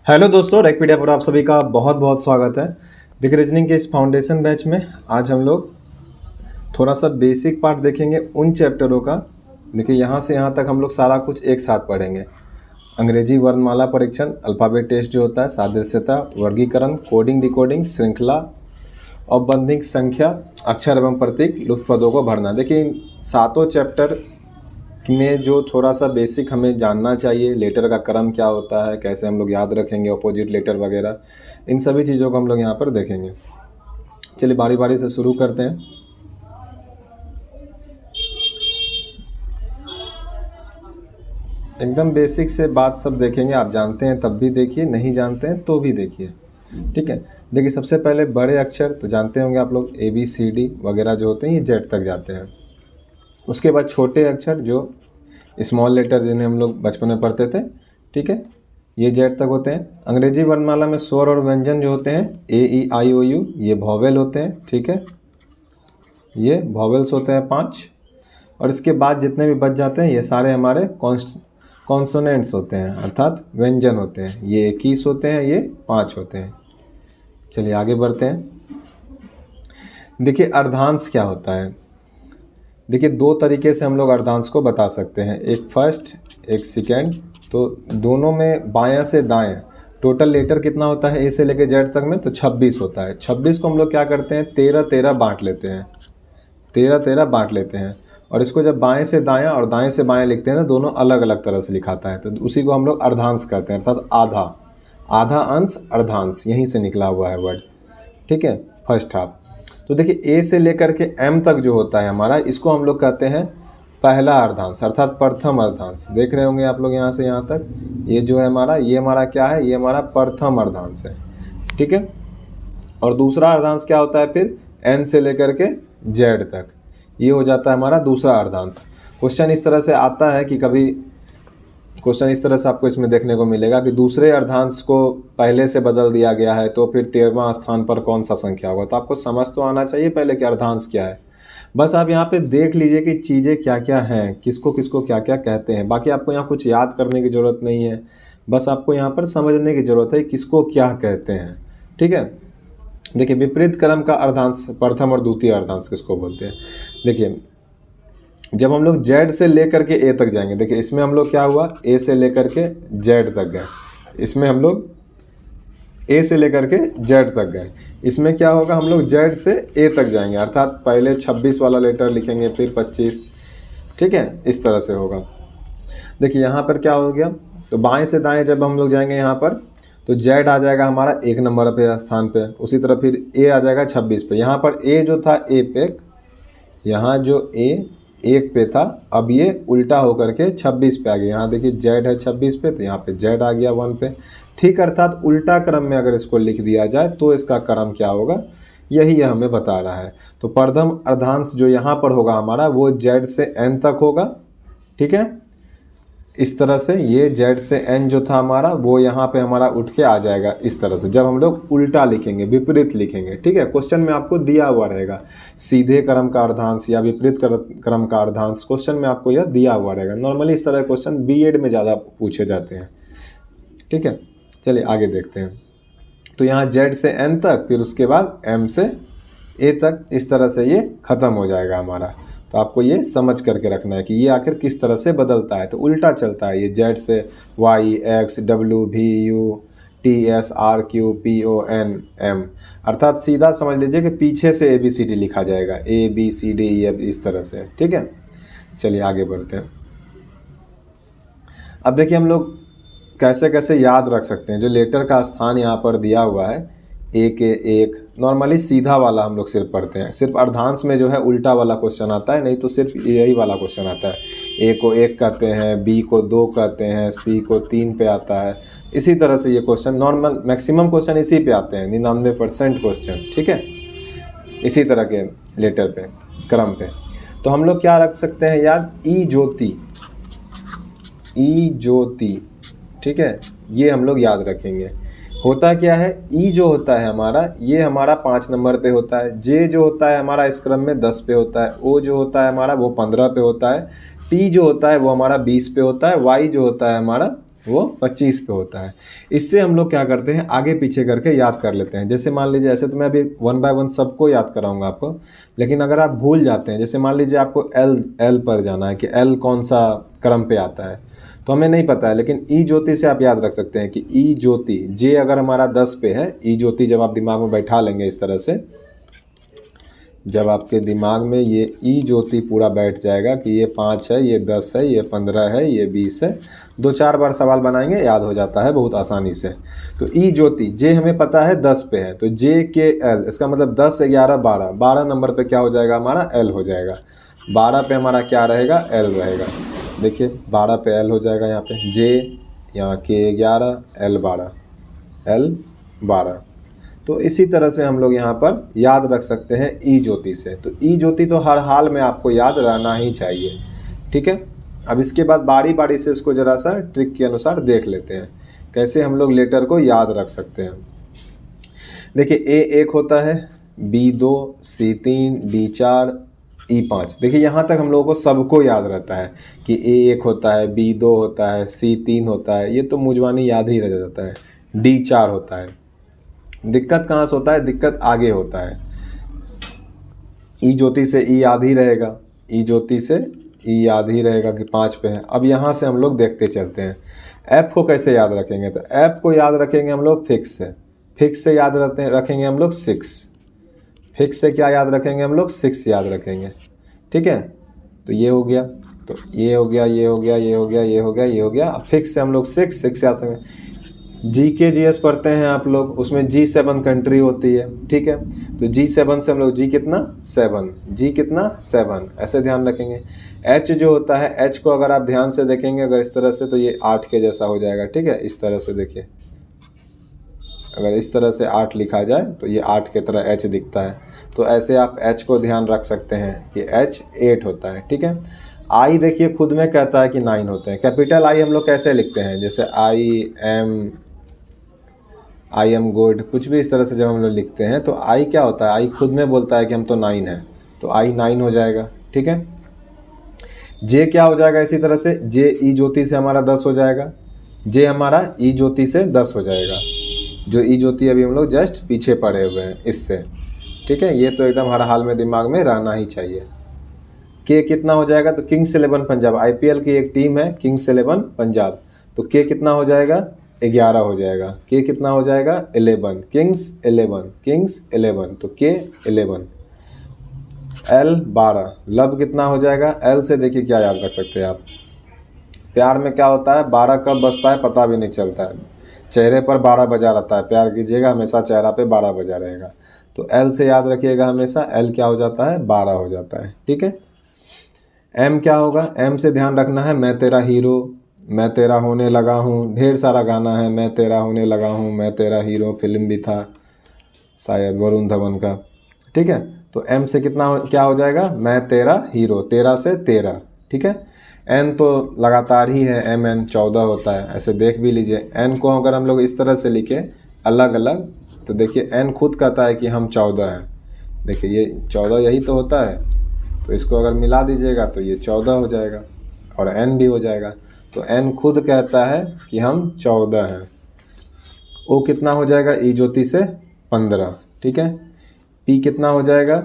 Hello दोस्तों, रैकपीडिया पर आप सभी का बहुत बहुत स्वागत है। देखिए, रीजनिंग के इस फाउंडेशन बैच में आज हम लोग थोड़ा सा बेसिक पार्ट देखेंगे उन चैप्टरों का। देखिए, यहाँ से यहाँ तक हम लोग सारा कुछ एक साथ पढ़ेंगे। अंग्रेजी वर्णमाला परीक्षण, अल्फ़ाबेट टेस्ट जो होता है, सादृश्यता, वर्गीकरण, कोडिंग डिकोडिंग, श्रृंखला, औपबंधिक संख्या, अक्षर एवं प्रतीक, लुप्त पदों को भरना। देखिए, इन सातों चैप्टर में जो थोड़ा सा बेसिक हमें जानना चाहिए, लेटर का क्रम क्या होता है, कैसे हम लोग याद रखेंगे अपोजिट लेटर वगैरह, इन सभी चीज़ों को हम लोग यहाँ पर देखेंगे। चलिए बारी बारी से शुरू करते हैं। एकदम बेसिक से बात सब देखेंगे। आप जानते हैं तब भी देखिए, नहीं जानते हैं तो भी देखिए, ठीक है। देखिए, सबसे पहले बड़े अक्षर तो जानते होंगे आप लोग, ABCD वगैरह जो होते हैं ये जेड तक जाते हैं। उसके बाद छोटे अक्षर जो स्मॉल लेटर जिन्हें हम लोग बचपन में पढ़ते थे, ठीक है, ये जेड तक होते हैं। अंग्रेजी वर्णमाला में स्वर और व्यंजन जो होते हैं AEIOU ये वॉवेल होते हैं, ठीक है, ये वॉवेल्स होते हैं 5। और इसके बाद जितने भी बच जाते हैं ये सारे हमारे कॉन्सोनेंट्स होते हैं, अर्थात व्यंजन होते हैं। ये 21 होते हैं, ये 5 होते हैं। चलिए आगे बढ़ते हैं। देखिए, अर्धांश क्या होता है। देखिए, दो तरीके से हम लोग अर्धांश को बता सकते हैं, एक फर्स्ट एक सेकेंड। तो दोनों में बायां से दाएं टोटल लेटर कितना होता है, ए से लेके जेड तक में, तो 26 होता है। 26 को हम लोग क्या करते हैं, 13-13 बांट लेते हैं, 13-13 बांट लेते हैं। और इसको जब बाएं से दायां और दाएं से बाएं लिखते हैं ना, दोनों अलग अलग तरह से लिखाता है, तो उसी को हम लोग अर्धांश करते हैं, अर्थात आधा आधा अंश अर्धांश, यहीं से निकला हुआ है वर्ड, ठीक है, फर्स्ट हाफ। तो देखिए, ए से लेकर के एम तक जो होता है हमारा, इसको हम लोग कहते हैं पहला अर्धांश, अर्थात प्रथम अर्धांश। देख रहे होंगे आप लोग यहाँ से यहाँ तक, ये जो है हमारा, ये हमारा क्या है, ये हमारा प्रथम अर्धांश है, ठीक है। और दूसरा अर्धांश क्या होता है फिर, एन से लेकर के जेड तक, ये हो जाता है हमारा दूसरा अर्धांश। क्वेश्चन इस तरह से आता है कि कभी क्वेश्चन इस तरह से आपको इसमें देखने को मिलेगा कि दूसरे अर्धांश को पहले से बदल दिया गया है, तो फिर 13वां स्थान पर कौन सा संख्या होगा। तो आपको समझ तो आना चाहिए पहले कि अर्धांश क्या है। बस आप यहाँ पे देख लीजिए कि चीज़ें क्या क्या हैं, किसको किसको क्या क्या कहते हैं। बाकी आपको यहाँ कुछ याद करने की ज़रूरत नहीं है, बस आपको यहाँ पर समझने की ज़रूरत है किसको क्या कहते हैं, ठीक है। देखिए, विपरीत क्रम का अर्धांश, प्रथम और द्वितीय अर्धांश किसको बोलते हैं। देखिए, जब हम लोग जेड से लेकर के ए तक जाएंगे, देखिए इसमें हम लोग क्या हुआ, ए से लेकर के जेड तक गए, इसमें हम लोग ए से लेकर के जेड तक गए। इसमें क्या होगा, हम लोग जेड से ए तक जाएंगे, अर्थात पहले 26 वाला लेटर लिखेंगे, फिर 25, ठीक है, इस तरह से होगा। देखिए यहाँ पर क्या हो गया, तो बाएं से दाएं जब हम लोग जाएंगे यहाँ पर, तो जेड आ जाएगा हमारा 1 नंबर पे स्थान पे, उसी तरह फिर ए आ जाएगा 26 पे। यहाँ पर ए जो था ए पे, यहाँ जो ए 1 पे था, अब ये उल्टा होकर के 26 पे आ गया। यहाँ देखिए जेड है 26 पे, तो यहाँ पे जेड आ गया 1 पे, ठीक। अर्थात उल्टा क्रम में अगर इसको लिख दिया जाए तो इसका क्रम क्या होगा, यही हमें बता रहा है। तो प्रथम अर्धांश जो यहाँ पर होगा हमारा, वो जेड से एन तक होगा, ठीक है। इस तरह से ये जेड से एन जो था हमारा, वो यहाँ पे हमारा उठ के आ जाएगा इस तरह से, जब हम लोग उल्टा लिखेंगे, विपरीत लिखेंगे, ठीक है। क्वेश्चन में आपको दिया हुआ रहेगा सीधे क्रम का अर्धांश या विपरीत क्रम का अर्धांश, क्वेश्चन में आपको यह दिया हुआ रहेगा। नॉर्मली इस तरह क्वेश्चन बीएड में ज़्यादा पूछे जाते हैं, ठीक है। चलिए आगे देखते हैं। तो यहाँ जेड से एन तक, फिर उसके बाद एम से ए तक, इस तरह से ये ख़त्म हो जाएगा हमारा। तो आपको ये समझ करके रखना है कि ये आखिर किस तरह से बदलता है। तो उल्टा चलता है ये, जेड से Y, X, W, V, U, T, S, R, Q, P, O, N, M, अर्थात सीधा समझ लीजिए कि पीछे से ABCD लिखा जाएगा, ABCD, इस तरह से, ठीक है। चलिए आगे बढ़ते हैं। अब देखिए हम लोग कैसे कैसे याद रख सकते हैं। जो लेटर का स्थान यहाँ पर दिया हुआ है, ए के 1, नॉर्मली सीधा वाला हम लोग सिर्फ पढ़ते हैं, सिर्फ अर्धांश में जो है उल्टा वाला क्वेश्चन आता है, नहीं तो सिर्फ यही वाला क्वेश्चन आता है। ए को 1 कहते हैं, बी को 2 कहते हैं, सी को 3 पे आता है। इसी तरह से ये क्वेश्चन नॉर्मल मैक्सिमम क्वेश्चन इसी पे आते हैं, 99% क्वेश्चन, ठीक है, इसी तरह के लेटर पे, क्रम पे। तो हम लोग क्या रख सकते हैं याद, ई ज्योति, ई ज्योति, ठीक है, ये हम लोग याद रखेंगे। होता क्या है, ई जो होता है हमारा, ये हमारा 5 नंबर पे होता है, जे जो होता है हमारा इस क्रम में 10 पे होता है, ओ जो होता है हमारा वो 15 पे होता है, टी जो होता है वो हमारा 20 पे होता है, वाई जो होता है हमारा वो 25 पे होता है। इससे हम लोग क्या करते हैं, आगे पीछे करके याद कर लेते हैं। जैसे मान लीजिए, ऐसे तो मैं अभी 1 बाय 1 सबको याद कराऊंगा आपको, लेकिन अगर आप भूल जाते हैं, जैसे मान लीजिए आपको एल पर जाना है कि एल कौन सा क्रम पे आता है, तो हमें नहीं पता है, लेकिन ई ज्योति से आप याद रख सकते हैं कि ई ज्योति जे अगर हमारा 10 पे है, ई ज्योति जब आप दिमाग में बैठा लेंगे इस तरह से, जब आपके दिमाग में ये ई ज्योति पूरा बैठ जाएगा कि ये 5 है, ये 10 है, ये 15 है, ये 20 है, 2-4 बार सवाल बनाएंगे याद हो जाता है बहुत आसानी से। तो ई ज्योति जे हमें पता है 10 पे है, तो जे के एल, इसका मतलब 10, 11, 12, 12 नंबर पे क्या हो जाएगा हमारा, एल हो जाएगा। 12 पे हमारा क्या रहेगा, एल रहेगा। देखिए 12 पे एल हो जाएगा, यहाँ पे जे, यहाँ के 11, एल 12, एल 12। तो इसी तरह से हम लोग यहाँ पर याद रख सकते हैं ई ज्योति से। तो ई ज्योति तो हर हाल में आपको याद रहना ही चाहिए, ठीक है। अब इसके बाद बारी बारी से इसको ज़रा सा ट्रिक के अनुसार देख लेते हैं कैसे हम लोग लेटर को याद रख सकते हैं। देखिए ए 1 होता है, बी 2, सी 3, डी 4, ई 5। देखिए यहाँ तक हम लोगों को सबको याद रहता है कि ए 1 होता है, बी 2 होता है, सी 3 होता है, ये तो मुजवानी याद ही रह जाता है, डी 4 होता है। दिक्कत कहाँ से होता है, दिक्कत आगे होता है। ई ज्योति से ई याद ही रहेगा, ई ज्योति से ई याद ही रहेगा कि 5 पे है। अब यहाँ से हम लोग देखते चलते हैं एफ को कैसे याद रखेंगे। तो एफ को याद रखेंगे हम लोग फिक्स से, फिक्स से याद रखेंगे हम लोग 6, फिक्स से क्या याद रखेंगे हम लोग, 6 याद रखेंगे, ठीक है। तो ये हो गया, तो ये हो गया, ये हो गया, ये हो गया, ये हो गया, ये हो गया। अब फिक्स से हम लोग 6 याद रखेंगे। GK/GS पढ़ते हैं आप लोग, उसमें G7 कंट्री होती है, ठीक है। तो G7 से हम लोग G कितना 7, G कितना 7, ऐसे ध्यान रखेंगे। H जो होता है, H को अगर आप ध्यान से देखेंगे अगर इस तरह से, तो ये 8 के जैसा हो जाएगा, ठीक है। इस तरह से देखिए, अगर इस तरह से 8 लिखा जाए तो ये 8 की तरह H दिखता है। तो ऐसे आप H को ध्यान रख सकते हैं कि H 8 होता है, ठीक है। I देखिए खुद में कहता है कि 9 होते हैं। कैपिटल I हम लोग कैसे लिखते हैं, जैसे आई एम गुड, कुछ भी इस तरह से जब हम लोग लिखते हैं तो आई क्या होता है, आई खुद में बोलता है कि हम तो 9 है, तो आई 9 हो जाएगा, ठीक है। जे क्या हो जाएगा, इसी तरह से जे ई ज्योति से हमारा 10 हो जाएगा, जे हमारा ई ज्योति से 10 हो जाएगा, जो ई ज्योति अभी हम लोग जस्ट पीछे पड़े हुए हैं इससे, ठीक है। ये तो एकदम हर हाल में दिमाग में रहना ही चाहिए। के कितना हो जाएगा, तो किंग्स 11 पंजाब, IPL की एक टीम है किंग्स 11 पंजाब, तो के कितना हो जाएगा, 11 हो जाएगा। के कितना हो जाएगा, 11, किंग्स 11, किंग्स 11, तो के 11। एल 12, लव कितना हो जाएगा, एल से देखिए क्या याद रख सकते हैं आप, प्यार में क्या होता है, 12 कब बजता है पता भी नहीं चलता है, चेहरे पर 12 बजा रहता है। प्यार कीजिएगा हमेशा चेहरा पे 12 बजा रहेगा। तो एल से याद रखिएगा हमेशा, एल क्या हो जाता है, 12 हो जाता है, ठीक है। एम क्या होगा, एम से ध्यान रखना है, मैं तेरा हीरो, मैं तेरा होने लगा हूँ, ढेर सारा गाना है, मैं तेरा होने लगा हूँ, मैं तेरा हीरो, फिल्म भी था शायद वरुण धवन का, ठीक है। तो एम से कितना क्या हो जाएगा, मैं तेरा हीरो, 13 से 13, ठीक है। एन तो लगातार ही है, एम एन 14 होता है, ऐसे देख भी लीजिए। एन को अगर हम लोग इस तरह से लिखे अलग अलग, तो देखिए एन खुद कहता है कि हम 14 हैं, देखिए ये 14 यही तो होता है, तो इसको अगर मिला दीजिएगा तो ये 14 हो जाएगा और एन भी हो जाएगा। तो एन खुद कहता है कि हम 14 हैं। ओ कितना हो जाएगा, ई ज्योति से 15, ठीक है। पी कितना हो जाएगा,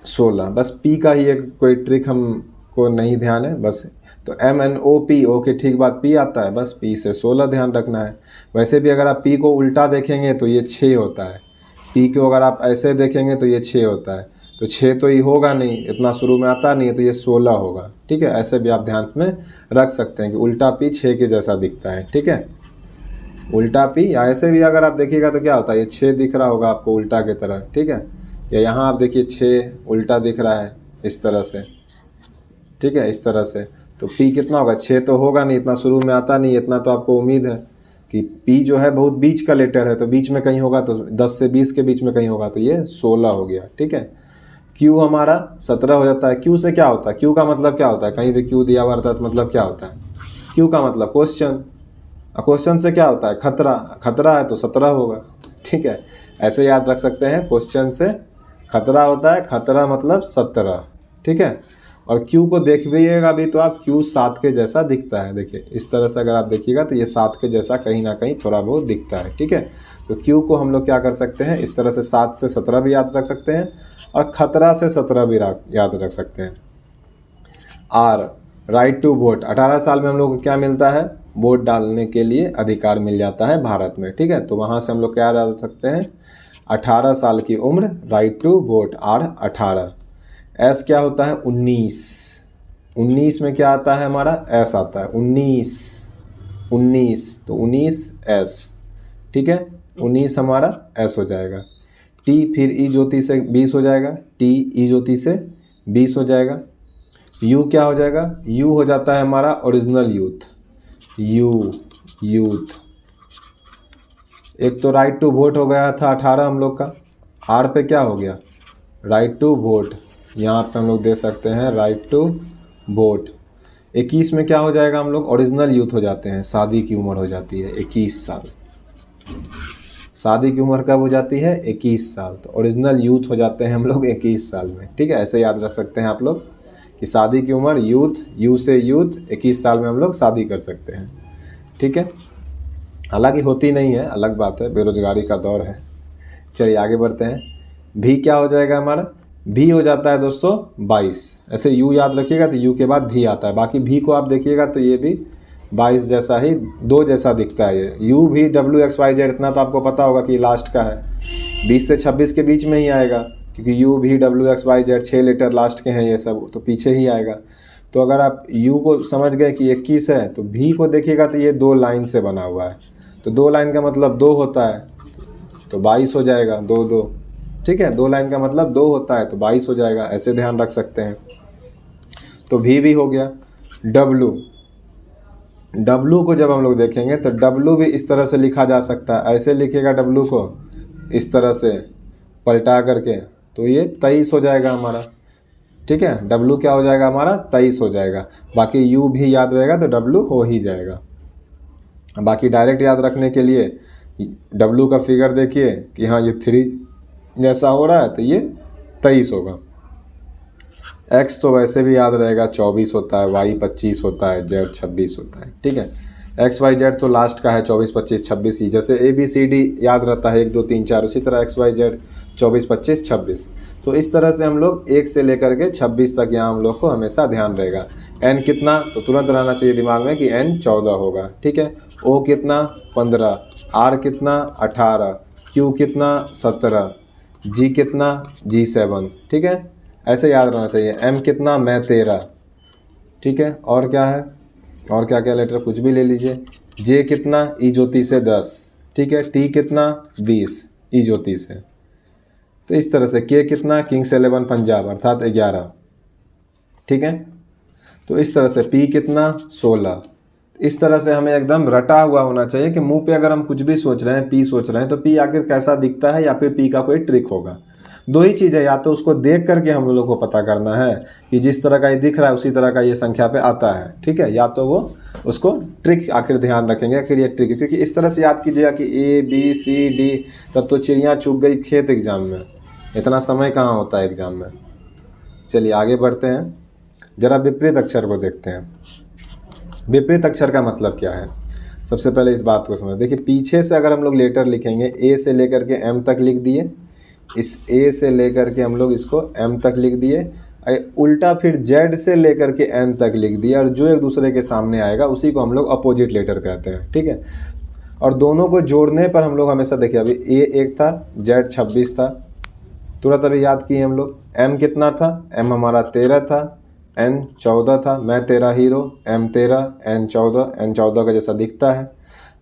16। बस पी का ही एक कोई ट्रिक हमको नहीं ध्यान है बस। तो MNOP, ओ के ठीक बाद पी आता है, बस पी से 16 ध्यान रखना है। वैसे भी अगर आप पी को उल्टा देखेंगे तो ये 6 होता है, पी को अगर आप ऐसे देखेंगे तो ये 6 होता है, तो 6 तो ये होगा नहीं, इतना शुरू में आता नहीं है, तो ये 16 होगा, ठीक है। ऐसे भी आप ध्यान में रख सकते हैं कि उल्टा पी 6 के जैसा दिखता है, ठीक है। उल्टा पी, या ऐसे भी अगर आप देखिएगा तो क्या होता है, ये 6 दिख रहा होगा आपको उल्टा की तरह, ठीक है। या यहाँ आप देखिए 6 उल्टा दिख रहा है इस तरह से, ठीक है, इस तरह से। तो पी कितना होगा, 6 तो होगा नहीं, इतना शुरू में आता नहीं, इतना तो आपको उम्मीद है कि पी जो है बहुत बीच का लेटर है, तो बीच में कहीं होगा, तो 10 से 20 के बीच में कहीं होगा, तो ये 16 हो गया, ठीक है। क्यू हमारा 17 हो जाता है। क्यू से क्या होता है, क्यू का मतलब क्या होता है, कहीं भी क्यू दिया हुआ रहता है तो मतलब क्या होता है, क्यू का मतलब क्वेश्चन, क्वेश्चन से क्या होता है, खतरा, खतरा है तो 17 होगा, ठीक है। ऐसे याद रख सकते हैं, क्वेश्चन से खतरा होता है, खतरा मतलब 17, ठीक है। और क्यू को देखिएगा भी तो आप क्यू 7 के जैसा दिखता है। देखिए इस तरह से अगर आप देखिएगा तो ये 7 के जैसा कहीं ना कहीं थोड़ा बहुत दिखता है। ठीक है, तो क्यू को हम लोग क्या कर सकते हैं, इस तरह से 7 से 17 भी याद रख सकते हैं और खतरा से 17 भी याद रख सकते हैं। आर, राइट टू वोट, 18 साल में हम लोग को क्या मिलता है, वोट डालने के लिए अधिकार मिल जाता है भारत में। ठीक है, तो वहाँ से हम लोग क्या डाल सकते हैं, 18 साल की उम्र, right to vote, R 18। S क्या होता है, 19, 19 में क्या आता है हमारा, एस आता है, 19, 19 तो 19 एस। ठीक है, 19 हमारा एस हो जाएगा। टी फिर ई ज्योति से 20 हो जाएगा, टी ई ज्योति से 20 हो जाएगा। यू क्या हो जाएगा, यू हो जाता है हमारा ओरिजिनल यूथ, यू यूथ। एक तो राइट टू वोट हो गया था 18 हम लोग का। आर पे क्या हो गया, राइट टू वोट, यहाँ पे हम लोग दे सकते हैं राइट टू वोट। 21 में क्या हो जाएगा, हम लोग ओरिजिनल यूथ हो जाते हैं, शादी की उम्र हो जाती है 21 साल। शादी की उम्र कब हो जाती है, 21 साल, तो ओरिजिनल यूथ हो जाते हैं हम लोग 21 साल में। ठीक है, ऐसे याद रख सकते हैं आप लोग कि शादी की उम्र यूथ, यू से यूथ, 21 साल में हम लोग शादी कर सकते हैं। ठीक है, हालांकि होती नहीं है, अलग बात है, बेरोजगारी का दौर है। चलिए आगे बढ़ते हैं। भी क्या हो जाएगा हमारा, भी हो जाता है दोस्तों 22। ऐसे यू याद रखिएगा तो यू के बाद भी आता है, बाकी भी को आप देखिएगा तो ये भी 22 जैसा ही, 2 जैसा दिखता है ये। यू भी WXYZ, इतना तो आपको पता होगा कि लास्ट का है, 20 से 26 के बीच में ही आएगा, क्योंकि यू भी WXYZ 6 लेटर लास्ट के हैं ये सब, तो पीछे ही आएगा। तो अगर आप यू को समझ गए कि 21 है, तो भी को देखिएगा तो ये 2 लाइन से बना हुआ है, तो 2 लाइन का मतलब 2 होता है, तो 22 हो जाएगा, 2 2। ठीक है, 2 लाइन का मतलब 2 होता है, तो 22 हो जाएगा, ऐसे ध्यान रख सकते हैं। तो भी हो गया। डब्लू, डब्लू को जब हम लोग देखेंगे तो डब्लू भी इस तरह से लिखा जा सकता है, ऐसे लिखिएगा डब्लू को, इस तरह से पलटा करके, तो ये 23 हो जाएगा हमारा। ठीक है, डब्लू क्या हो जाएगा हमारा, 23 हो जाएगा। बाकी यू भी याद रहेगा तो डब्लू हो ही जाएगा। बाकी डायरेक्ट याद रखने के लिए डब्लू का फिगर देखिए कि हाँ ये 3 जैसा हो रहा है, तो ये 23 होगा। एक्स तो वैसे भी याद रहेगा 24 होता है, वाई 25 होता है, जेड 26 होता है। ठीक है, XYZ तो लास्ट का है 24 25 26 ही, जैसे ABCD याद रहता है 1 2 3 4, उसी तरह XYZ 24 25 26। तो इस तरह से हम लोग 1 से लेकर के 26 तक यहाँ हम लोग को हमेशा ध्यान रहेगा। N कितना, तो तुरंत रहना चाहिए दिमाग में कि N 14 होगा। ठीक है, O कितना, 15, R कितना, 18, Q कितना, 17, G कितना, G7। ठीक है, ऐसे याद रहना चाहिए। M कितना, मैं 13। ठीक है, और क्या है, और क्या क्या लेटर कुछ भी ले लीजिए। J कितना, ई ज्योति से 10। ठीक है, T कितना, 20 ई ज्योति से। तो इस तरह से K कितना, किंग्स 11 पंजाब अर्थात 11। ठीक है, तो इस तरह से P कितना, 16। इस तरह से हमें एकदम रटा हुआ होना चाहिए कि मुंह पे अगर हम कुछ भी सोच रहे हैं, P सोच रहे हैं, तो P आखिर कैसा दिखता है, या फिर P का कोई ट्रिक होगा। 2 ही चीज़ है, या तो उसको देख करके हम लोगों को पता करना है कि जिस तरह का ये दिख रहा है उसी तरह का ये संख्या पे आता है। ठीक है, या तो वो उसको ट्रिक आखिर ध्यान रखेंगे, आखिर ये ट्रिक, क्योंकि इस तरह से याद कीजिएगा कि ABCD, तब तो चिड़ियाँ चुग गई खेत एग्जाम में, इतना समय कहाँ होता है एग्जाम में। चलिए आगे बढ़ते हैं, ज़रा विपरीत अक्षर को देखते हैं। विपरीत अक्षर का मतलब क्या है, सबसे पहले इस बात को समझ। देखिए पीछे से अगर हम लोग लेटर लिखेंगे, A से लेकर के M तक लिख दिए, इस A से लेकर के हम लोग इसको M तक लिख दिए, उल्टा फिर Z से लेकर के N तक लिख दिया, और जो एक दूसरे के सामने आएगा उसी को हम लोग अपोजिट लेटर कहते हैं। ठीक है, और दोनों को जोड़ने पर हम लोग हमेशा देखिए, अभी A 1 था, Z 26 था, तुरंत अभी याद किए हम लोग। M कितना था, M हमारा 13 था, N 14 था, मैं 13 हीरो, M 13, N 14, N 14 का जैसा दिखता है।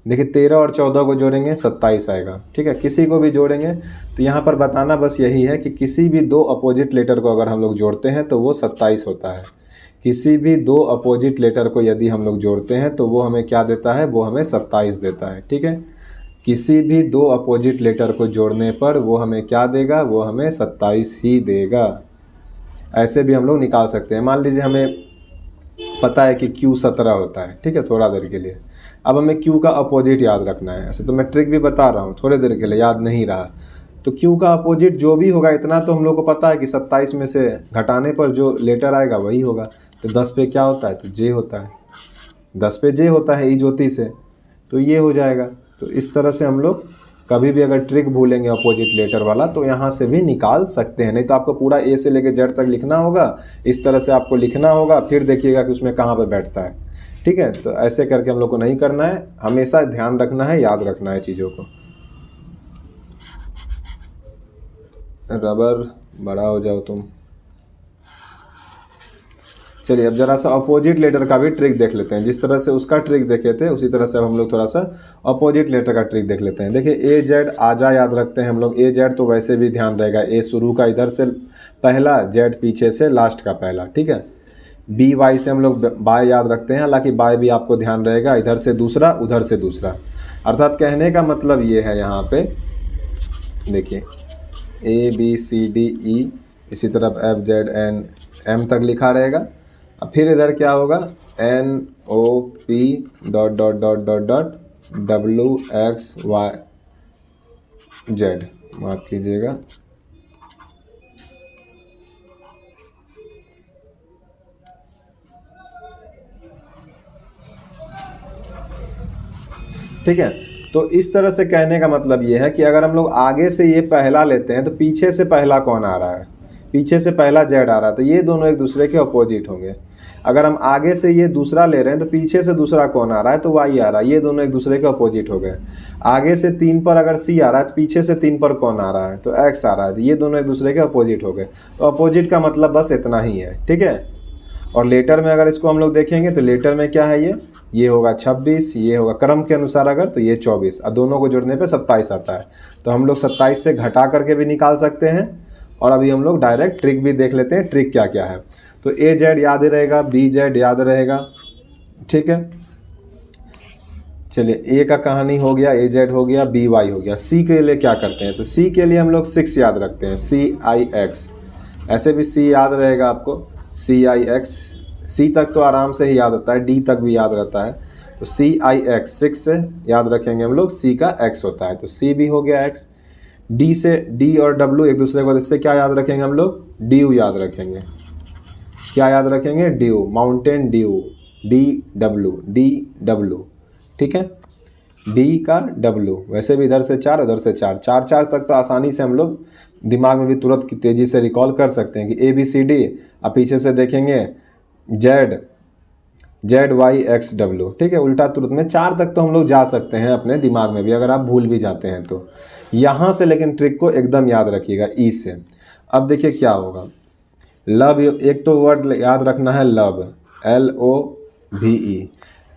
देखिए 13 और 14 को जोड़ेंगे 27 आएगा। ठीक है, किसी को भी जोड़ेंगे तो यहाँ पर बताना बस यही है कि किसी भी 2 अपोजिट लेटर को अगर हम लोग जोड़ते हैं तो वो 27 होता है। किसी भी 2 अपोजिट लेटर को यदि हम लोग जोड़ते हैं तो वो हमें क्या देता है, वो हमें 27 देता है। ठीक है, किसी भी 2 अपोजिट लेटर को जोड़ने पर वो हमें क्या देगा, वो हमें 27 ही देगा। ऐसे भी हम लोग निकाल सकते हैं। मान लीजिए हमें पता है कि Q 17 होता है। ठीक है, थोड़ा देर के लिए, अब हमें Q का अपोजिट याद रखना है। ऐसे तो मैं ट्रिक भी बता रहा हूँ, थोड़ी देर के लिए याद नहीं रहा तो क्यू का अपोजिट जो भी होगा, इतना तो हम लोग को पता है कि 27 में से घटाने पर जो लेटर आएगा वही होगा। तो 10 पे क्या होता है, तो जे होता है, 10 पे जे होता है ई ज्योति से, तो ये हो जाएगा। तो इस तरह से हम लोग कभी भी अगर ट्रिक भूलेंगे अपोजिट लेटर वाला तो यहाँ से भी निकाल सकते हैं। नहीं तो आपको पूरा ए से लेकर जेड तक लिखना होगा, इस तरह से आपको लिखना होगा, फिर देखिएगा कि उसमें कहाँ पे बैठता है। ठीक है, तो ऐसे करके हम लोग को नहीं करना है, हमेशा ध्यान रखना है, याद रखना है चीज़ों को। रबर बड़ा हो जाओ तुम। चलिए अब जरा सा अपोजिट लेटर का भी ट्रिक देख लेते हैं। जिस तरह से उसका ट्रिक देखे थे उसी तरह से हम लोग थोड़ा सा अपोजिट लेटर का ट्रिक देख लेते हैं। देखिए ए जेड आजा याद रखते हैं हम लोग। ए जेड तो वैसे भी ध्यान रहेगा, ए शुरू का इधर से पहला, जेड पीछे से लास्ट का पहला। ठीक है, बी वाई से हम लोग बाय याद रखते हैं, हालांकि बाय भी आपको ध्यान रहेगा, इधर से दूसरा उधर से दूसरा। अर्थात कहने का मतलब ये है, यहाँ पे देखिए A B C D E, इसी तरफ एफ जेड एन एम तक लिखा रहेगा। अब फिर इधर क्या होगा, N O P dot dot dot dot dot W X Y Z, माफ कीजिएगा, ठीक है। तो इस तरह से कहने का मतलब ये है कि अगर हम लोग आगे से ये पहला लेते हैं तो पीछे से पहला कौन आ रहा है, पीछे से पहला जेड आ रहा है, तो ये दोनों एक दूसरे के अपोजिट होंगे। अगर हम आगे से ये दूसरा ले रहे हैं तो पीछे से दूसरा कौन आ रहा है, तो वाई आ रहा है, ये दोनों एक दूसरे के अपोजिट हो गए। आगे से 3 पर अगर सी आ रहा है तो पीछे से 3 पर कौन आ रहा है, तो एक्स आ रहा है, तो ये दोनों एक दूसरे के अपोजिट हो गए। तो अपोजिट का मतलब बस इतना ही है। ठीक है, और लेटर में अगर इसको हम लोग देखेंगे तो लेटर में क्या है, ये होगा 26, ये होगा क्रम के अनुसार अगर, तो ये 24, और दोनों को जोड़ने पे 27 आता है। तो हम लोग 27 से घटा करके भी निकाल सकते हैं। और अभी हम लोग डायरेक्ट ट्रिक भी देख लेते हैं, ट्रिक क्या क्या है। तो ए जेड याद ही रहेगा, बी जेड याद रहेगा। ठीक है, चलिए ए का कहानी हो गया, ए जेड हो गया, बी वाई हो गया। सी के लिए क्या करते हैं, तो सी के लिए हम लोग 6 याद रखते हैं, सी आई एक्स, ऐसे भी सी याद रहेगा आपको, सी आई एक्स, सी तक तो आराम से ही याद रहता है, डी तक भी याद रहता है। तो सी आई एक्स 6 से याद रखेंगे हम लोग, सी का एक्स होता है, तो सी भी हो गया एक्स। डी से, डी और डब्ल्यू एक दूसरे को, इससे क्या याद रखेंगे हम लोग, डी यू याद रखेंगे। क्या याद रखेंगे, D you, mountain D you, D W. ठीक है, डी का डब्ल्यू, वैसे भी इधर से 4 उधर से 4, 4 तक तो आसानी से हम लोग दिमाग में भी तुरंत की तेज़ी से रिकॉल कर सकते हैं कि ए बी सी डी, अब पीछे से देखेंगे जेड वाई एक्स डब्ल्यू। ठीक है, उल्टा तुरंत में 4 तक तो हम लोग जा सकते हैं अपने दिमाग में भी, अगर आप भूल भी जाते हैं तो। यहाँ से लेकिन ट्रिक को एकदम याद रखिएगा, ई से। अब देखिए क्या होगा, लव, एक तो वर्ड याद रखना है लव, LOVE।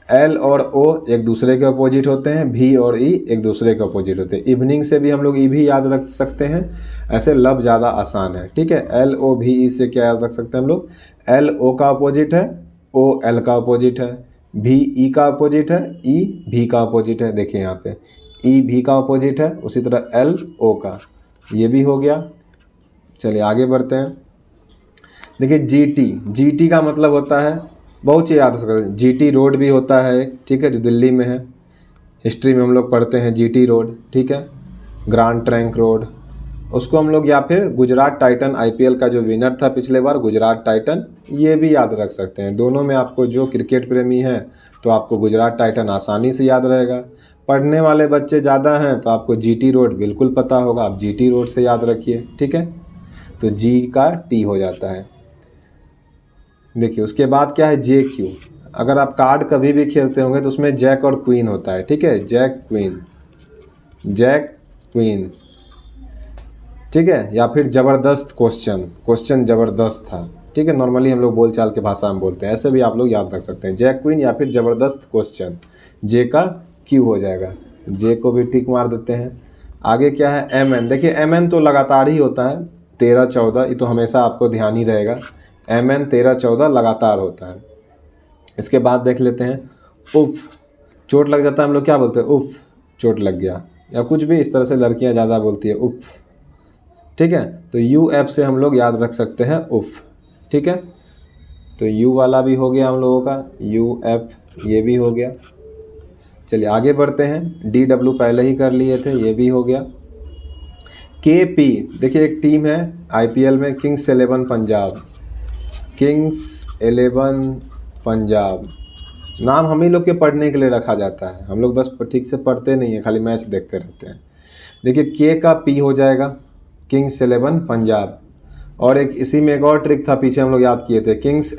एल और ओ एक दूसरे के अपोजिट होते हैं, भी और ई एक दूसरे के अपोजिट होते हैं। इवनिंग से भी हम लोग ई भी याद रख सकते हैं, ऐसे लव ज़्यादा आसान है। ठीक है, LOVE से क्या याद रख सकते हैं हम लोग, एल ओ का अपोजिट है, ओ एल का अपोजिट है, भी ई का अपोजिट है, ई भी का अपोजिट है। देखिए यहाँ पे ई भी का अपोजिट है, उसी तरह एल ओ का, ये भी हो गया। चलिए आगे बढ़ते हैं। देखिए GT का मतलब होता है, बहुत चीज़ याद हो सकता है, GT रोड भी होता है, ठीक है, जो दिल्ली में है, हिस्ट्री में हम लोग पढ़ते हैं GT रोड। ठीक है, ग्रैंड ट्रंक रोड, उसको हम लोग, या फिर गुजरात टाइटन, IPL का जो विनर था पिछले बार, गुजरात टाइटन, ये भी याद रख सकते हैं। दोनों में आपको, जो क्रिकेट प्रेमी है तो आपको गुजरात टाइटन आसानी से याद रहेगा, पढ़ने वाले बच्चे ज़्यादा हैं तो आपको GT रोड बिल्कुल पता होगा, आप GT रोड से याद रखिए। ठीक है, तो G का T हो जाता है। देखिए उसके बाद क्या है, JQ। अगर आप कार्ड कभी भी खेलते होंगे तो उसमें जैक और क्वीन होता है। ठीक है, जैक क्वीन, ठीक है, या फिर ज़बरदस्त क्वेश्चन ज़बरदस्त था। ठीक है, नॉर्मली हम लोग बोलचाल के भाषा में बोलते हैं, ऐसे भी आप लोग याद रख सकते हैं, जैक क्वीन या फिर ज़बरदस्त क्वेश्चन। जे का Q हो जाएगा, तो जे को भी टिक मार देते हैं। आगे क्या है, MN। देखिए MN तो लगातार ही होता है, 13-14, ये तो हमेशा आपको ध्यान ही रहेगा, MN 13-14 लगातार होता है। इसके बाद देख लेते हैं उफ, चोट लग जाता है, हम लोग क्या बोलते हैं, उफ चोट लग गया, या कुछ भी इस तरह से लड़कियां ज़्यादा बोलती है उफ। ठीक है, तो UF से हम लोग याद रख सकते हैं उफ। ठीक है, तो U वाला भी हो गया हम लोगों का, UF ये भी हो गया। चलिए आगे बढ़ते हैं, DW पहले ही कर लिए थे, ये भी हो गया। KP, देखिए एक टीम है IPL में, किंग्स 11 पंजाब। किंग्स 11 पंजाब नाम हम ही लोग के पढ़ने के लिए रखा जाता है, हम लोग बस ठीक से पढ़ते नहीं है, खाली मैच देखते रहते हैं। देखिए K का P हो जाएगा, किंग्स 11 पंजाब। और एक इसी में एक और ट्रिक था, पीछे हम लोग याद किए थे, किंग्स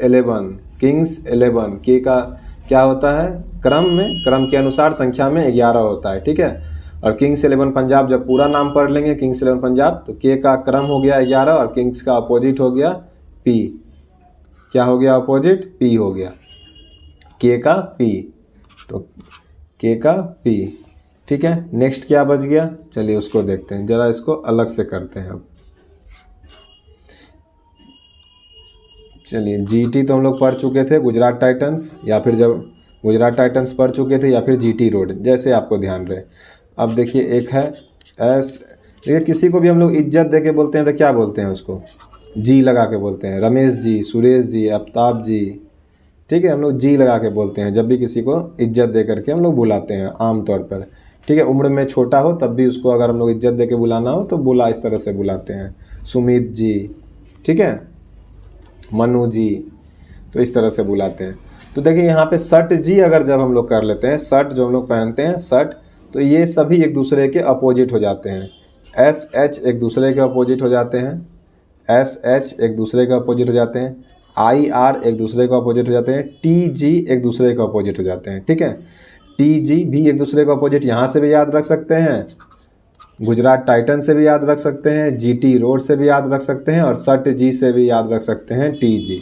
11 K का क्या होता है, क्रम के अनुसार संख्या में 11 होता है, ठीक है। और किंग्स 11 पंजाब जब पूरा नाम पढ़ लेंगे किंग्स 11 पंजाब, तो K का क्रम हो गया 11 और किंग्स का अपोजिट हो गया P। क्या हो गया अपोजिट? P हो गया, K का P, तो K का P, ठीक है। नेक्स्ट क्या बच गया, चलिए उसको देखते हैं, ज़रा इसको अलग से करते हैं अब। चलिए GT तो हम लोग पढ़ चुके थे, गुजरात टाइटंस, या फिर जब गुजरात टाइटंस पढ़ चुके थे, या फिर GT रोड, जैसे आपको ध्यान रहे। अब देखिए एक है देखिए किसी को भी हम लोग इज्जत दे के बोलते हैं तो क्या बोलते हैं उसको, जी लगा के बोलते हैं, रमेश जी, सुरेश जी, आफ्ताब जी, ठीक है। हम लोग जी लगा के बोलते हैं जब भी किसी को इज्जत दे करके हम लोग बुलाते हैं आमतौर पर, ठीक है। उम्र में छोटा हो तब भी उसको अगर हम लोग इज्जत दे के बुलाना हो तो इस तरह से बुलाते हैं, सुमित जी, ठीक है, मनु जी, तो इस तरह से बुलाते हैं। तो देखिए यहाँ पे शर्ट जी अगर जब हम लोग कर लेते हैं, शर्ट जो हम लोग पहनते हैं शर्ट, तो ये सभी एक दूसरे के अपोजिट हो जाते हैं। SH एक दूसरे के अपोजिट हो जाते हैं, SH एक दूसरे के अपोजिट हो जाते हैं, IR एक दूसरे के अपोजिट हो जाते हैं, TG एक दूसरे के अपोजिट हो जाते हैं, ठीक है। TG भी एक दूसरे का अपोजिट, यहाँ से भी याद रख सकते हैं, गुजरात टाइटन से भी याद रख सकते हैं, GT रोड से भी याद रख सकते हैं, और शर्ट जी से भी याद रख सकते हैं, TG।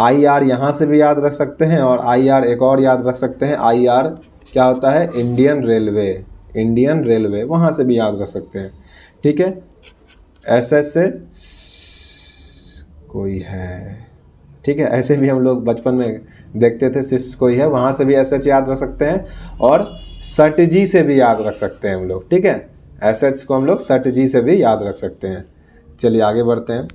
IR यहाँ से भी याद रख सकते हैं, और IR एक और याद रख सकते हैं, IR क्या होता है, इंडियन रेलवे, वहाँ से भी याद रख सकते हैं, ठीक है। SS से कोई है, ठीक है, ऐसे भी हम लोग बचपन में देखते थे, सिस कोई है, वहाँ से भी SH याद रख सकते हैं, और शर्ट जी से भी याद रख सकते हैं हम लोग, ठीक है। SH को हम लोग शर्ट जी से भी याद रख सकते हैं। चलिए आगे बढ़ते हैं।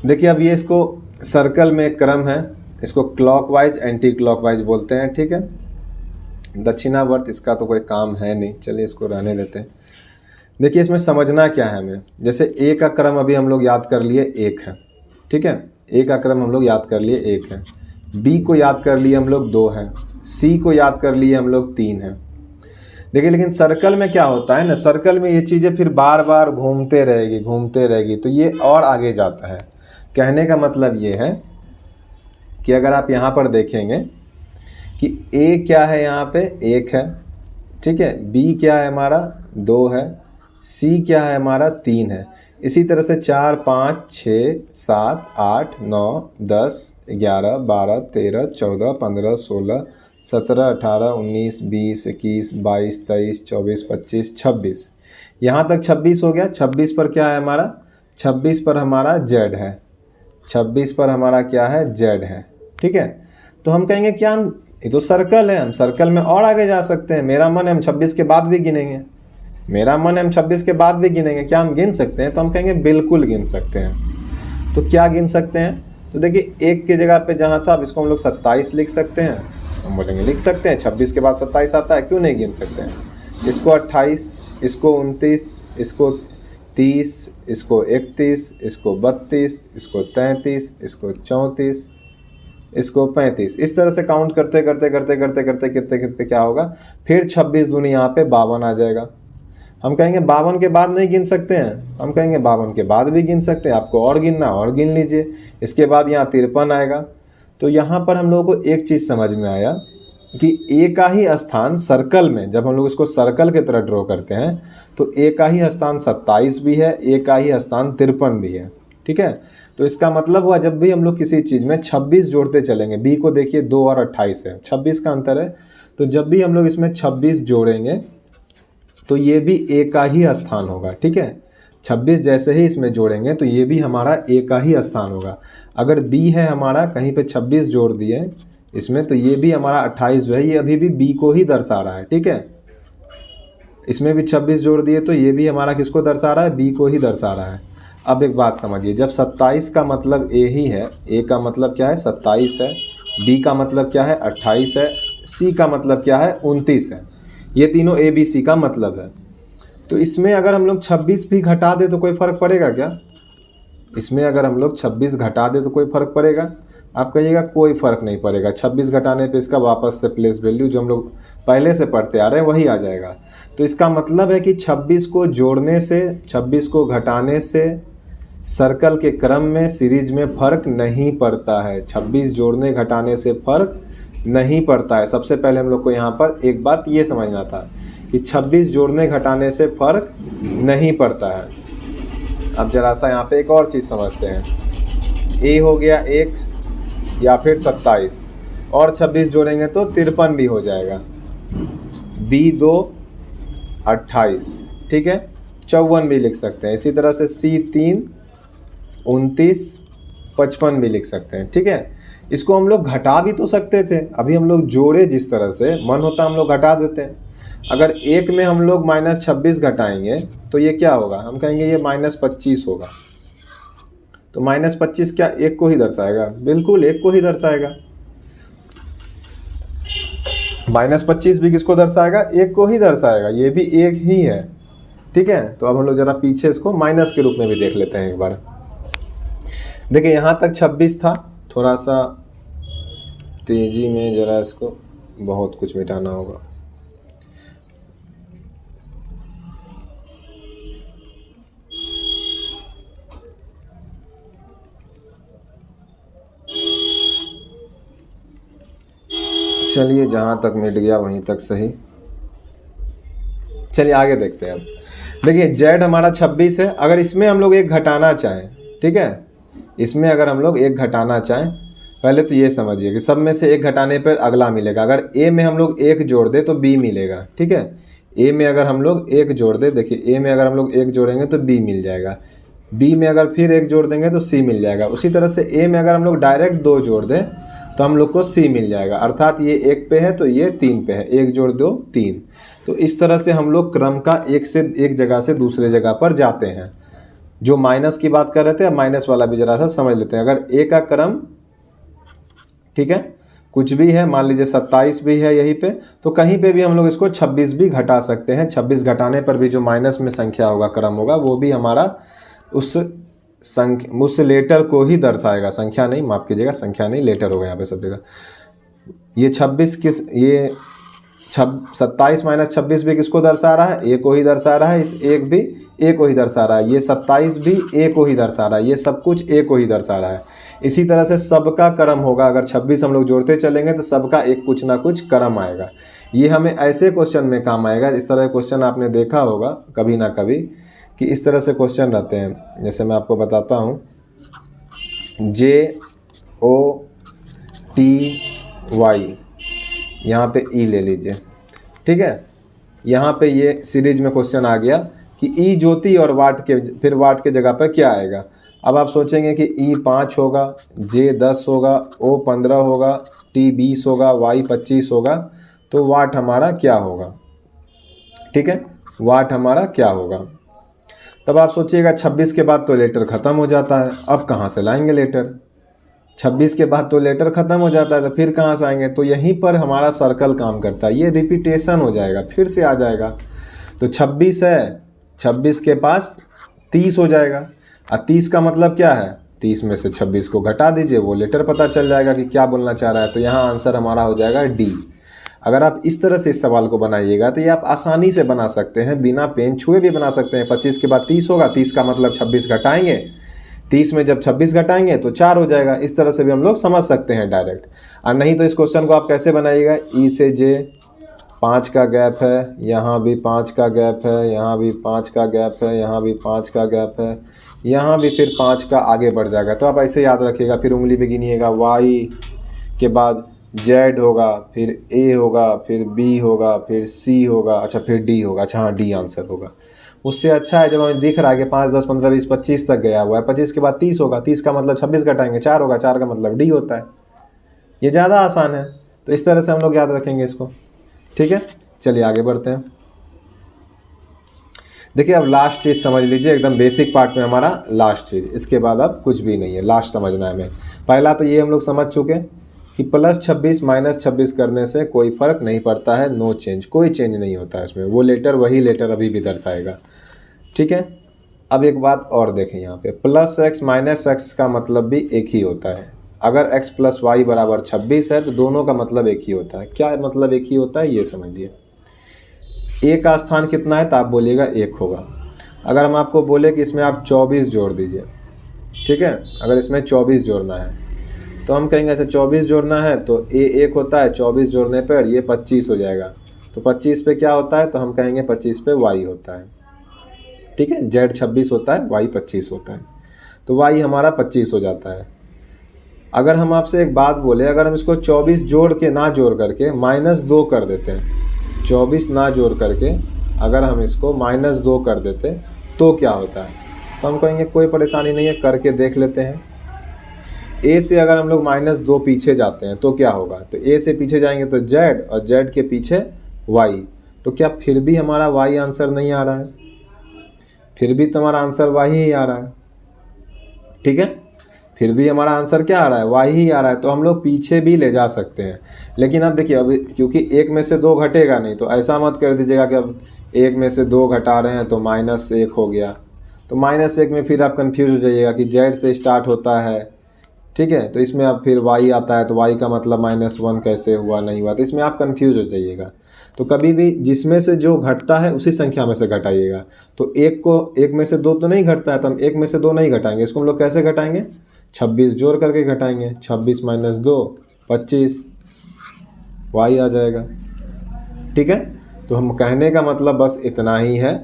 देखिए अब ये इसको सर्कल में एक क्रम है, इसको क्लॉकवाइज एंटी क्लॉकवाइज बोलते हैं, ठीक है। दक्षिणावर्त इसका तो कोई काम है नहीं, चलिए इसको रहने देते हैं। देखिए इसमें समझना क्या है हमें, जैसे A का क्रम अभी हम लोग याद कर लिए 1 है, ठीक है, A का क्रम हम लोग याद कर लिए 1 है, B को याद कर लिए हम लोग 2 है, C को याद कर लिए हम लोग 3 है। देखिए लेकिन सर्कल में क्या होता है ना, सर्कल में ये चीज़ें फिर बार बार घूमते रहेगी, तो ये और आगे जाता है। कहने का मतलब ये है कि अगर आप यहाँ पर देखेंगे कि A क्या है, यहाँ पे 1 है, ठीक है, B क्या है हमारा 2 है, C क्या है हमारा 3 है, इसी तरह से 4 5 6 7 8 9 10 11 12 13 14 15 16 17 18 19 20 21 22 23 24 25 26, यहाँ तक 26 हो गया। 26 पर क्या है हमारा, 26 पर हमारा Z है, 26 पर हमारा क्या है, Z है, ठीक है। तो हम कहेंगे क्या, हम ये तो सर्कल है, हम सर्कल में और आगे जा सकते हैं, मेरा मन है हम 26 के बाद भी गिनेंगे, क्या हम गिन सकते हैं? तो हम कहेंगे बिल्कुल गिन सकते हैं। तो क्या गिन सकते हैं, तो देखिए 1 की जगह पे जहाँ था, अब इसको हम लोग 27 लिख सकते हैं, हम बोलेंगे लिख सकते हैं, 26 के बाद 27 आता है, क्यों नहीं गिन सकते हैं। इसको 28, इसको 29, इसको 30, इसको 31, इसको 32, इसको 33, इसको 34, इसको 35, इस तरह से काउंट करते करते क्या होगा, फिर 26 दूनी यहाँ पे 52 आ जाएगा। हम कहेंगे 52 के बाद नहीं गिन सकते हैं, हम कहेंगे 52 के बाद भी गिन सकते हैं, आपको और गिनना और गिन लीजिए। इसके बाद यहाँ 53 आएगा। तो यहाँ पर हम लोगों को एक चीज़ समझ में आया कि A का ही स्थान सर्कल में, जब हम लोग इसको सर्कल की तरह ड्रॉ करते हैं, तो A का ही स्थान 27 भी है, A का ही स्थान 53 भी है, ठीक है। तो इसका मतलब हुआ जब भी हम लोग किसी चीज़ में 26 जोड़ते चलेंगे, B को देखिए 2 और 28 है, 26 का अंतर है, तो जब भी हम लोग इसमें 26 जोड़ेंगे तो ये भी A का ही स्थान होगा, ठीक है। 26 जैसे ही इसमें जोड़ेंगे तो ये भी हमारा A का ही स्थान होगा। अगर B है हमारा, कहीं पे 26 जोड़ दिए इसमें, तो ये भी हमारा 28 जो है, ये अभी भी B को ही दर्शा रहा है, ठीक है। इसमें भी 26 जोड़ दिए तो ये भी हमारा किसको दर्शा रहा है, B को ही दर्शा रहा है। अब एक बात समझिए, जब 27 का मतलब A ही है, A का मतलब क्या है 27 है, B का मतलब क्या है 28 है, C का मतलब क्या है 29 है, ये तीनों ए बी सी का मतलब है। तो इसमें अगर हम लोग 26 भी घटा दे तो कोई फ़र्क पड़ेगा क्या? इसमें अगर हम लोग 26 घटा दे तो कोई फ़र्क पड़ेगा? आप कहिएगा कोई फ़र्क नहीं पड़ेगा। 26 घटाने पे इसका वापस से प्लेस वैल्यू जो हम लोग पहले से पढ़ते आ रहे हैं वही आ जाएगा। तो इसका मतलब है कि 26 को जोड़ने से, 26 को घटाने से सर्कल के क्रम में सीरीज में फ़र्क नहीं पड़ता है। 26 जोड़ने घटाने से फ़र्क नहीं पड़ता है। सबसे पहले हम लोग को यहाँ पर एक बात ये समझना था कि 26 जोड़ने घटाने से फ़र्क नहीं पड़ता है। अब जरा सा यहाँ पे एक और चीज़ समझते हैं। ए हो गया 1 या फिर 27 और 26 जोड़ेंगे तो 53 भी हो जाएगा। बी 2 28, ठीक है, 54 भी लिख सकते हैं। इसी तरह से सी 3 29 55 भी लिख सकते हैं, ठीक है। इसको हम लोग घटा भी तो सकते थे, अभी हम लोग जोड़े जिस तरह से मन होता हम लोग घटा देते हैं। अगर एक में हम लोग -26 घटाएंगे तो ये क्या होगा? हम कहेंगे ये -25 होगा। तो -25 क्या एक को ही दर्शाएगा? बिल्कुल एक को ही दर्शाएगा। -25 भी किसको दर्शाएगा? एक को ही दर्शाएगा। ये भी एक ही है, ठीक है। तो अब हम लोग जरा पीछे इसको माइनस के रूप में भी देख लेते हैं एक बार। देखिए यहाँ तक 26 था, थोड़ा सा तेजी में जरा इसको बहुत कुछ मिटाना होगा। चलिए जहाँ तक मिट गया वहीं तक सही। चलिए आगे देखते हैं। अब देखिए जेड हमारा 26 है। अगर इसमें हम लोग एक घटाना चाहें, ठीक है, इसमें अगर हम लोग एक घटाना चाहें, पहले तो ये समझिए कि सब में से एक घटाने पर अगला मिलेगा। अगर ए में हम लोग एक जोड़ दे तो बी मिलेगा, ठीक है। ए में अगर हम लोग एक जोड़ दे, देखिए ए में अगर हम लोग एक जोड़ेंगे तो बी मिल जाएगा। बी में अगर फिर एक जोड़ देंगे तो सी मिल जाएगा। उसी तरह से ए में अगर हम लोग डायरेक्ट 2 जोड़ दें तो हम लोग को सी मिल जाएगा। अर्थात ये 1 पे है तो ये 3 पे है, 1 जोड़ 2 3। तो इस तरह से हम लोग क्रम का एक जगह से दूसरे जगह पर जाते हैं। जो माइनस की बात कर रहे थे, अब माइनस वाला भी जरा सा समझ लेते हैं। अगर ए का क्रम, ठीक है, कुछ भी है, मान लीजिए 27 भी है यहीं पे, तो कहीं पे भी हम लोग इसको 26 भी घटा सकते हैं। 26 घटाने पर भी जो माइनस में संख्या होगा, क्रम होगा, वो भी हमारा उस लेटर को ही दर्शाएगा। संख्या नहीं, माफ कीजिएगा, संख्या नहीं, लेटर होगा यहाँ पे सब जगह। ये 27 माइनस 26 भी किसको दर्शा रहा है? ए को ही दर्शा रहा है। इस एक भी ए को ही दर्शा रहा है। ये 27 भी ए को ही दर्शा रहा है। ये सब कुछ ए को ही दर्शा रहा है। इसी तरह से सबका क्रम होगा। अगर 26 हम लोग जोड़ते चलेंगे तो सबका एक कुछ ना कुछ क्रम आएगा। ये हमें ऐसे क्वेश्चन में काम आएगा। इस तरह क्वेश्चन आपने देखा होगा कभी ना कभी कि इस तरह से क्वेश्चन रहते हैं। जैसे मैं आपको बताता हूँ, JOTY, यहाँ पे ई ले लीजिए, ठीक है। यहाँ पे ये सीरीज में क्वेश्चन आ गया कि ई ज्योति और वाट के, फिर वाट के जगह पर क्या आएगा। अब आप सोचेंगे कि ई 5 होगा, J 10 होगा, O 15 होगा, T 20 होगा, Y 25 होगा, तो वाट हमारा क्या होगा, ठीक है, वाट हमारा क्या होगा। तब आप सोचिएगा 26 के बाद तो लेटर ख़त्म हो जाता है। अब कहाँ से लाएंगे लेटर? 26 के बाद तो लेटर ख़त्म हो जाता है, तो फिर कहाँ से आएंगे? तो यहीं पर हमारा सर्कल काम करता है। ये रिपीटेशन हो जाएगा, फिर से आ जाएगा। तो 26 है, 26 के पास 30 हो जाएगा। और 30 का मतलब क्या है? 30 में से 26 को घटा दीजिए, वो लेटर पता चल जाएगा कि क्या बोलना चाह रहा है। तो यहाँ आंसर हमारा हो जाएगा डी। अगर आप इस तरह से इस सवाल को बनाइएगा तो ये आप आसानी से बना सकते हैं, बिना पेन छुए भी बना सकते हैं। 25 के बाद 30 होगा, 30 का मतलब 26 घटाएंगे, 30 में जब 26 घटाएंगे तो 4 हो जाएगा। इस तरह से भी हम लोग समझ सकते हैं डायरेक्ट। और नहीं तो इस क्वेश्चन को आप कैसे बनाइएगा? ई से जे 5 का गैप है, यहाँ भी 5 का गैप है, यहाँ भी 5 का गैप है, यहाँ भी 5 का गैप है, यहाँ भी फिर 5 का आगे बढ़ जाएगा। तो आप ऐसे याद रखिएगा। फिर उंगली पे गिनिएगा, वाई के बाद जेड होगा, फिर ए होगा, फिर बी होगा, फिर सी होगा, अच्छा फिर डी होगा। अच्छा हाँ, डी आंसर होगा। उससे अच्छा है जब हमें दिख रहा है कि 5 10 15 20 25 तक गया हुआ है। 25 के बाद 30 होगा, 30 का मतलब 26 घटाएंगे 4 होगा, 4 का मतलब डी होता है। ये ज़्यादा आसान है। तो इस तरह से हम लोग याद रखेंगे इसको, ठीक है। चलिए आगे बढ़ते हैं। देखिए अब लास्ट चीज़ समझ लीजिए, एकदम बेसिक पार्ट में हमारा लास्ट चीज़। इसके बाद अब कुछ भी नहीं है, लास्ट समझना है हमें। पहला तो ये हम लोग समझ चुके कि +26 -26 करने से कोई फ़र्क नहीं पड़ता है, नो चेंज, कोई चेंज नहीं होता है इसमें, वो लेटर वही लेटर अभी भी दर्शाएगा। ठीक है। अब एक बात और देखें यहाँ पे, +x -x का मतलब भी एक ही होता है। अगर x + y = 26 है तो दोनों का मतलब एक ही होता है। क्या मतलब एक ही होता है, ये समझिए। a का स्थान कितना है तो आप बोलिएगा 1 होगा। अगर हम आपको बोले कि इसमें आप 24 जोड़ दीजिए, ठीक है, अगर इसमें 24 जोड़ना है तो हम कहेंगे अच्छा 24 जोड़ना है तो a 1 होता है, 24 जोड़ने पर ये 25 हो जाएगा। तो 25 पे क्या होता है तो हम कहेंगे 25 पे y होता है। ठीक है, z 26 होता है, y 25 होता है, तो y हमारा 25 हो जाता है। अगर हम आपसे एक बात बोले, अगर हम इसको 24 जोड़ के ना जोड़ करके -2 कर देते हैं, 24 ना जोड़ करके अगर हम इसको -2 कर देते तो क्या होता है, तो हम कहेंगे कोई परेशानी नहीं है, करके देख लेते हैं। a से अगर हम लोग -2 पीछे जाते हैं तो क्या होगा, तो a से पीछे जाएंगे तो z और z के पीछे y, तो क्या फिर भी हमारा y आंसर नहीं आ रहा है, फिर भी तुम्हारा आंसर y ही आ रहा है। ठीक है, फिर भी हमारा आंसर क्या आ रहा है, y ही आ रहा है, तो हम लोग पीछे भी ले जा सकते हैं। लेकिन अब देखिए, अब क्योंकि 1 में से 2 घटेगा नहीं, तो ऐसा मत कर दीजिएगा कि अब 1 में से 2 घटा रहे हैं तो -1 हो गया, तो -1 में फिर आप कंफ्यूज हो जाइएगा कि z से स्टार्ट होता है। ठीक है, तो इसमें अब फिर y आता है तो y का मतलब -1 कैसे हुआ, नहीं हुआ, तो इसमें आप कंफ्यूज हो जाइएगा। तो कभी भी जिसमें से जो घटता है उसी संख्या में से घटाइएगा। तो 1 में से 2 तो नहीं घटता है, तो हम 1 में से 2 नहीं घटाएंगे, इसको हम लोग कैसे घटाएंगे, 26 जोड़ करके घटाएंगे। 26 - 2 25, y आ जाएगा। ठीक है, तो हम कहने का मतलब बस इतना ही है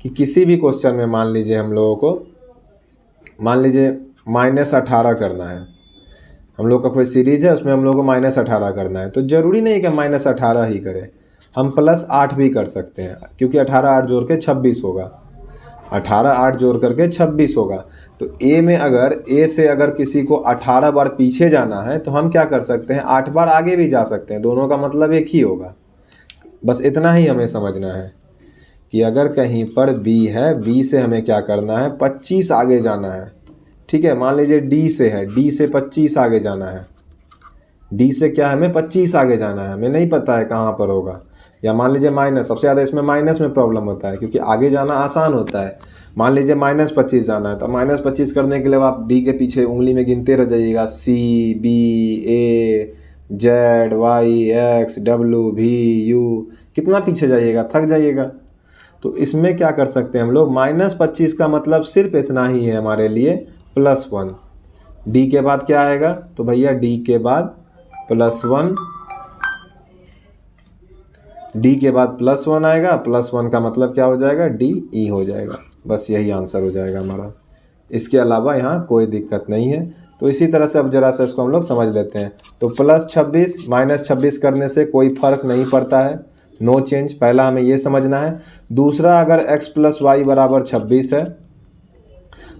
कि किसी भी क्वेश्चन में मान लीजिए हम लोगों को, मान लीजिए -18 करना है, हम लोग का कोई सीरीज है उसमें हम लोग को -18 करना है, तो ज़रूरी नहीं कि -18 ही करें, हम +8 भी कर सकते हैं, क्योंकि 18 8 जोड़ के 26 होगा, 18 8 जोड़ करके 26 होगा। तो a में अगर a से अगर किसी को 18 बार पीछे जाना है तो हम क्या कर सकते हैं, 8 बार आगे भी जा सकते हैं, दोनों का मतलब एक ही होगा। बस इतना ही हमें समझना है कि अगर कहीं पर b है, b से हमें क्या करना है, 25 आगे जाना है। ठीक है, मान लीजिए d से है, d से 25 आगे जाना है, d से क्या है, हमें 25 आगे जाना है, हमें नहीं पता है कहाँ पर होगा। या मान लीजिए माइनस, सबसे ज़्यादा इसमें माइनस में प्रॉब्लम होता है, क्योंकि आगे जाना आसान होता है। मान लीजिए -25 जाना है, तो -25 करने के लिए आप d के पीछे उंगली में गिनते रह जाइएगा, C B A Z Y X W V U, कितना पीछे जाइएगा, थक जाइएगा। तो इसमें क्या कर सकते हैं हम लोग, -25 का मतलब सिर्फ इतना ही है हमारे लिए, +1। d के बाद क्या आएगा, तो भैया d के बाद +1, d के बाद +1 आएगा, +1 का मतलब क्या हो जाएगा, d e हो जाएगा। बस यही आंसर हो जाएगा हमारा, इसके अलावा यहाँ कोई दिक्कत नहीं है। तो इसी तरह से अब जरा सा इसको हम लोग समझ लेते हैं। तो +26 -26 करने से कोई फ़र्क नहीं पड़ता है, नो चेंज, पहला हमें ये समझना है। दूसरा, अगर x + y = 26 है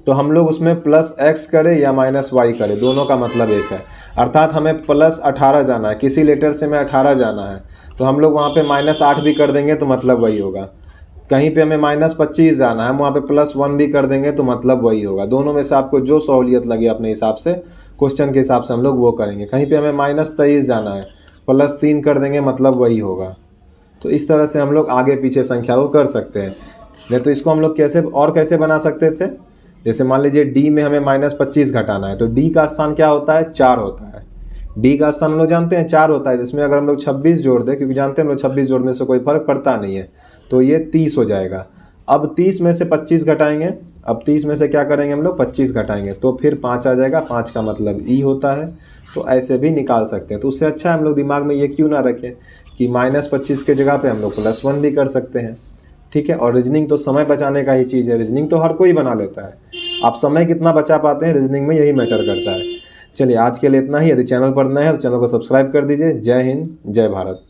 तो हम लोग उसमें +x करें या -y करें, दोनों का मतलब एक है। अर्थात हमें +18 जाना है, किसी लेटर से हमें 18 जाना है, तो हम लोग वहाँ पे -8 भी कर देंगे तो मतलब वही होगा। कहीं पे हमें -25 जाना है, हम वहाँ पे +1 भी कर देंगे तो मतलब वही होगा। दोनों में से आपको जो सहूलियत लगे अपने हिसाब से, क्वेश्चन के हिसाब से हम लोग वो करेंगे। कहीं पे हमें -23 जाना है, +3 कर देंगे, मतलब वही होगा। तो इस तरह से हम लोग आगे पीछे संख्या को कर सकते हैं। नहीं तो इसको हम लोग कैसे बना सकते थे, जैसे मान लीजिए d में हमें -25 घटाना है, तो d का स्थान क्या होता है, 4 होता है। d का स्थान हम लोग जानते हैं 4 होता है, जिसमें अगर हम लोग 26 जोड़ दें, क्योंकि जानते हैं हम लोग 26 जोड़ने से कोई फर्क पड़ता नहीं है, तो ये 30 हो जाएगा। अब 30 में से 25 घटाएंगे, अब 30 में से क्या करेंगे हम लोग, 25 घटाएंगे, तो फिर 5 आ जाएगा, 5 का मतलब e होता है। तो ऐसे भी निकाल सकते हैं। तो उससे अच्छा हम लोग दिमाग में ये क्यों ना रखें कि -25 के जगह पे हम लोग +1 भी कर सकते हैं। ठीक है, और रीजनिंग तो समय बचाने का ही चीज़ है, रीजनिंग तो हर कोई बना लेता है, आप समय कितना बचा पाते हैं रीजनिंग में, यही मैटर करता है। चलिए आज के लिए इतना ही। यदि चैनल पर नए हैं तो चैनल को सब्सक्राइब कर दीजिए। जय हिंद, जय भारत।